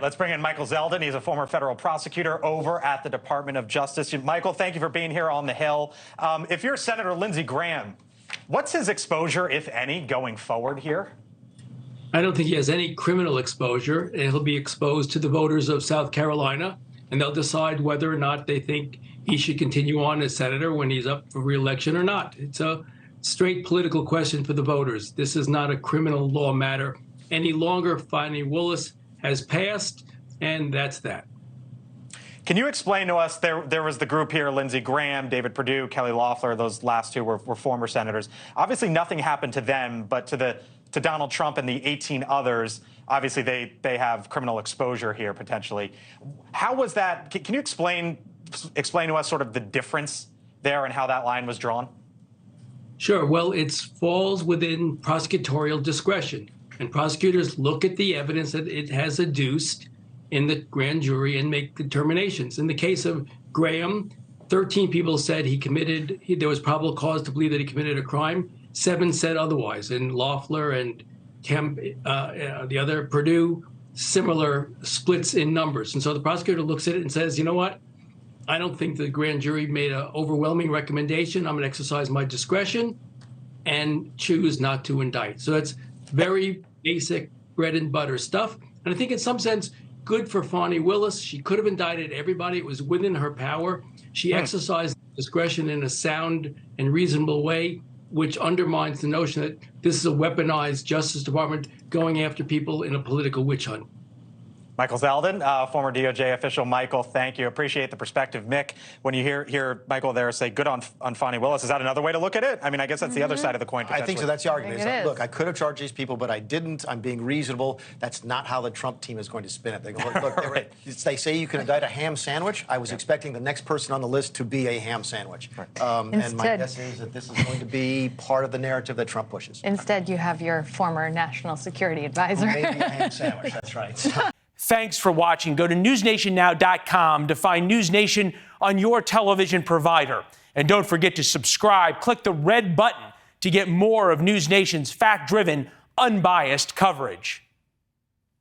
right, let's bring in Michael Zeldin. He's a former federal prosecutor over at the Department of Justice. Michael, thank you for being here on the Hill. If you're Senator Lindsey Graham, what's his exposure, if any, going forward here? I don't think he has any criminal exposure, and he'll be exposed to the voters of South Carolina, and they'll decide whether or not they think he should continue on as senator when he's up for re-election or not. It's a straight political question for the voters. This is not a criminal law matter any longer. Fani Willis has passed, and that's that. Can you explain to us, there was the group here, Lindsey Graham, David Perdue, Kelly Loeffler, those last two were former senators. Obviously, nothing happened to them, but to Donald Trump and the 18 others, obviously they have criminal exposure here potentially. How was that? Can you explain to us sort of the difference there and how that line was drawn? Sure. Well, it falls within prosecutorial discretion, and prosecutors look at the evidence that it has adduced in the grand jury and make determinations. In the case of Graham, 13 people said there was probable cause to believe that he committed a crime. 7 said otherwise. And Loeffler and the other, Perdue, similar splits in numbers. And so the prosecutor looks at it and says, you know what? I don't think the grand jury made an overwhelming recommendation. I'm going to exercise my discretion and choose not to indict. So that's very basic bread and butter stuff. And I think in some sense, good for Fani Willis. She could have indicted everybody. It was within her power. She exercised discretion in a sound and reasonable way, which undermines the notion that this is a weaponized Justice Department going after people in a political witch hunt. Michael Zeldin, former DOJ official. Michael, thank you. Appreciate the perspective. Mick, when you hear Michael there say good on Fani Willis, is that another way to look at it? I mean, I guess that's the other side of the coin. I think so. That's the argument. Look, I could have charged these people, but I didn't. I'm being reasonable. That's not how the Trump team is going to spin it. They go, look, right. They say you can indict a ham sandwich. I was expecting the next person on the list to be a ham sandwich. And my guess is that this is going to be part of the narrative that Trump pushes. Instead, you have your former national security advisor. Maybe a ham sandwich. That's right. Thanks for watching. Go to newsnationnow.com to find NewsNation on your television provider. And don't forget to subscribe. Click the red button to get more of NewsNation's fact-driven, unbiased coverage.